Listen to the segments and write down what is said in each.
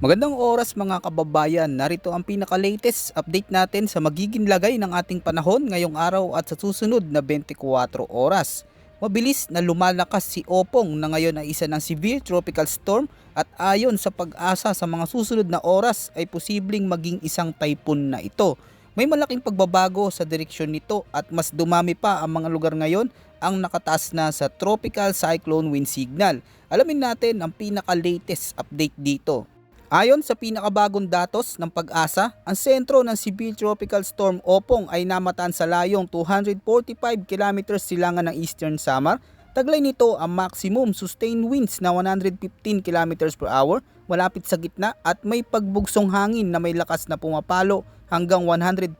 Magandang oras mga kababayan, narito ang pinaka-latest update natin sa magiging lagay ng ating panahon ngayong araw at sa susunod na 24 oras. Mabilis na lumalakas si Opong na ngayon ay isa ng severe tropical storm at ayon sa pag-asa sa mga susunod na oras ay posibleng maging isang typhoon na ito. May malaking pagbabago sa direksyon nito at mas dumami pa ang mga lugar ngayon ang nakataas na sa tropical cyclone wind signal. Alamin natin ang pinaka-latest update dito. Ayon sa pinakabagong datos ng pag-asa, ang sentro ng Severe Tropical Storm Opong ay namataan sa layong 245 km silangan ng Eastern Samar. Taglay nito ang maximum sustained winds na 115 km per hour malapit sa gitna at may pagbugsong hangin na may lakas na pumapalo hanggang 145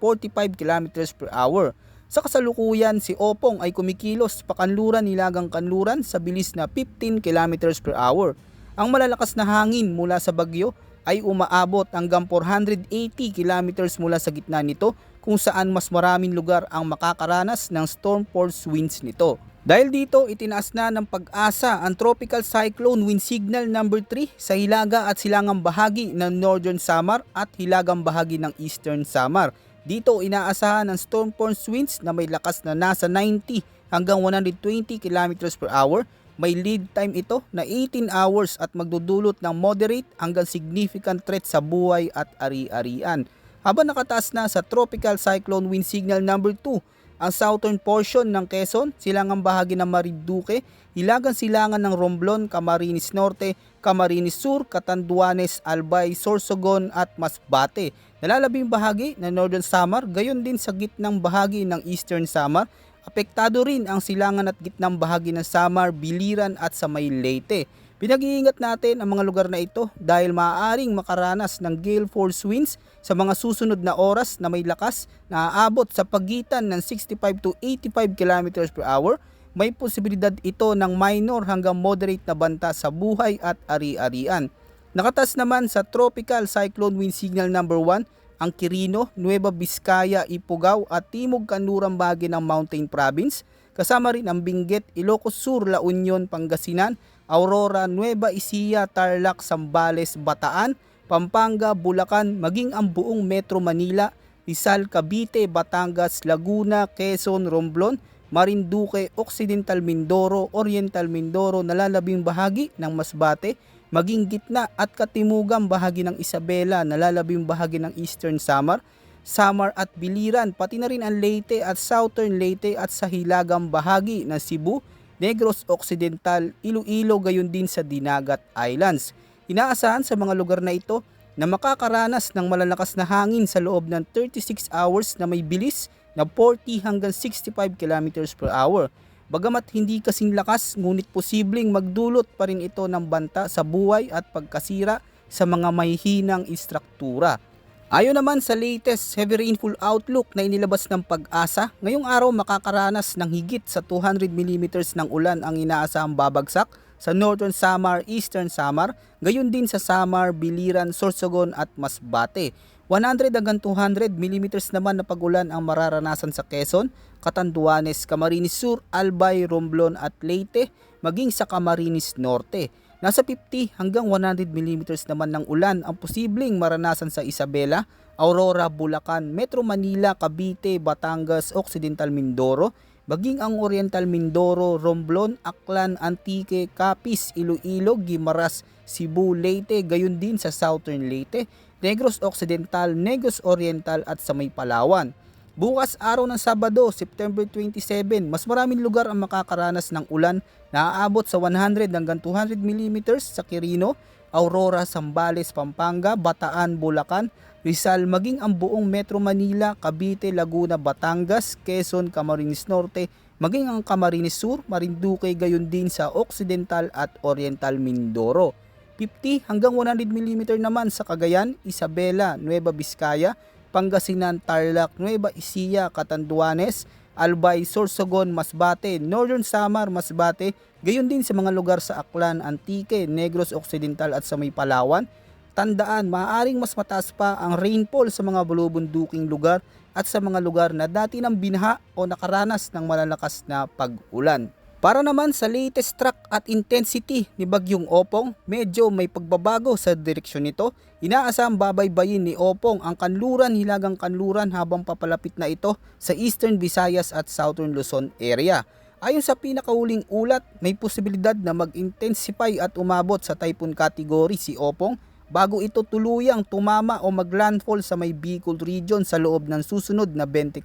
km per hour. Sa kasalukuyan, si Opong ay kumikilos pakanluran-nilagang kanluran sa bilis na 15 km per hour. Ang malalakas na hangin mula sa bagyo ay umaabot hanggang 480 kilometers mula sa gitna nito kung saan mas maraming lugar ang makakaranas ng storm force winds nito. Dahil dito, itinaas na ng pag-asa ang Tropical Cyclone Wind Signal number 3 sa hilaga at silangang bahagi ng Northern Samar at hilagang bahagi ng Eastern Samar. Dito, inaasahan ang storm force winds na may lakas na nasa 90 hanggang 120 kilometers per hour. May lead time ito na 18 hours at magdudulot ng moderate hanggang significant threat sa buhay at ari-arian. Habang nakataas na sa Tropical Cyclone Wind Signal number 2, ang southern portion ng Quezon, silangang bahagi ng Marinduque, hilagang silangan ng Romblon, Camarines Norte, Camarines Sur, Catanduanes, Albay, Sorsogon at Masbate. Nalalabing bahagi ng Northern Samar, gayon din sa gitnang bahagi ng Eastern Samar. Apektado rin ang silangan at gitnang bahagi ng Samar, Biliran at sa may Leyte. Pinag-iingat natin ang mga lugar na ito dahil maaaring makaranas ng gale force winds sa mga susunod na oras na may lakas na aabot sa pagitan ng 65 to 85 km per hour. May posibilidad ito ng minor hanggang moderate na banta sa buhay at ari-arian. Nakatas naman sa Tropical Cyclone Wind Signal number 1 ang Quirino, Nueva Vizcaya, Ifugao at Timog Kanlurang bahagi ng Mountain Province. Kasama rin ang Benguet, Ilocos Sur, La Union, Pangasinan, Aurora, Nueva Ecija, Tarlac, Zambales, Bataan, Pampanga, Bulacan, maging ang buong Metro Manila, Rizal, Cavite, Batangas, Laguna, Quezon, Romblon, Marinduque, Occidental Mindoro, Oriental Mindoro, nalalabing bahagi ng Masbate, maging gitna at katimugang bahagi ng Isabela, nalalabing bahagi ng Eastern Samar, Samar at Biliran, pati na rin ang Leyte at Southern Leyte at sa hilagang bahagi ng Cebu, Negros Occidental, Iloilo, gayon din sa Dinagat Islands. Inaasahan sa mga lugar na ito na makakaranas ng malalakas na hangin sa loob ng 36 hours na may bilis na 40 hanggang 65 km per hour. Bagamat hindi kasing lakas, ngunit posibleng magdulot pa rin ito ng banta sa buhay at pagkasira sa mga mahihinang istruktura. Ayon naman sa latest heavy rainfall outlook na inilabas ng pag-asa, ngayong araw makakaranas ng higit sa 200 mm ng ulan ang inaasahang babagsak sa Northern Samar, Eastern Samar, gayon din sa Samar, Biliran, Sorsogon at Masbate. 100 hanggang 200 mm naman na pag-ulan ang mararanasan sa Quezon, Catanduanes, Camarines Sur, Albay, Romblon at Leyte, maging sa Camarines Norte. Nasa 50 hanggang 100 mm naman ng ulan ang posibleng maranasan sa Isabela, Aurora, Bulacan, Metro Manila, Cavite, Batangas, Occidental Mindoro, maging ang Oriental Mindoro, Romblon, Aklan, Antique, Capiz, Iloilo, Guimaras, Cebu, Leyte, gayon din sa Southern Leyte, Negros Occidental, Negros Oriental at sa may Palawan. Bukas araw ng Sabado, September 27, mas maraming lugar ang makakaranas ng ulan na aabot sa 100 hanggang 200 mm sa Quirino, Aurora, Zambales, Pampanga, Bataan, Bulacan, Rizal, maging ang buong Metro Manila, Cavite, Laguna, Batangas, Quezon, Camarines Norte, maging ang Camarines Sur, Marinduque, gayon din sa Occidental at Oriental Mindoro. 50 hanggang 100 mm naman sa Cagayan, Isabela, Nueva Vizcaya, Pangasinan, Tarlac, Nueva Ecija, Catanduanes, Albay, Sorsogon, Masbate, Northern Samar, Masbate, gayon din sa mga lugar sa Aklan, Antique, Negros Occidental at sa may Palawan. Tandaan, maaaring mas mataas pa ang rainfall sa mga bulubunduking lugar at sa mga lugar na dati nang binaha o nakaranas ng malalakas na pag-ulan. Para naman sa latest track at intensity ni Bagyong Opong, medyo may pagbabago sa direksyon nito. Inaasahang babaybayin ni Opong ang kanluran, hilagang kanluran habang papalapit na ito sa Eastern Visayas at Southern Luzon area. Ayon sa pinakahuling ulat, may posibilidad na mag-intensify at umabot sa typhoon category si Opong bago ito tuluyang tumama o maglandfall sa may Bicol region sa loob ng susunod na 24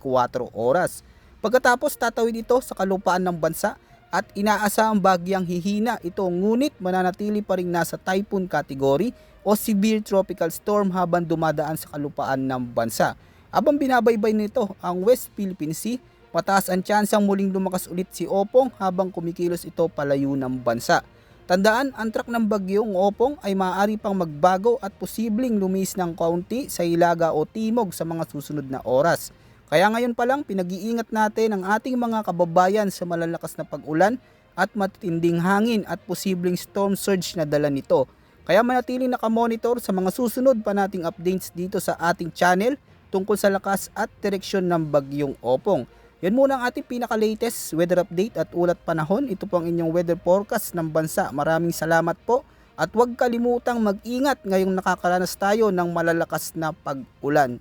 oras. Pagkatapos tatawid ito sa kalupaan ng bansa at inaasahang bagyang hihina ito, ngunit mananatili pa rin nasa typhoon category o severe tropical storm habang dumadaan sa kalupaan ng bansa. Habang binabaybay nito ang West Philippine Sea, mataas ang tsansang muling lumakas ulit si Opong habang kumikilos ito palayo ng bansa. Tandaan, ang track ng bagyong Opong ay maaari pang magbago at posibleng lumis ng kaunti sa hilaga o timog sa mga susunod na oras. Kaya ngayon pa lang pinag-iingat natin ang ating mga kababayan sa malalakas na pag-ulan at matinding hangin at posibleng storm surge na dala nito. Kaya manatiling nakamonitor sa mga susunod pa nating updates dito sa ating channel tungkol sa lakas at direksyon ng bagyong Opong. Yan muna ang ating pinaka-latest weather update at ulat panahon. Ito po ang inyong weather forecast ng bansa. Maraming salamat po at huwag kalimutang mag-ingat ngayong nakakaranas tayo ng malalakas na pag-ulan.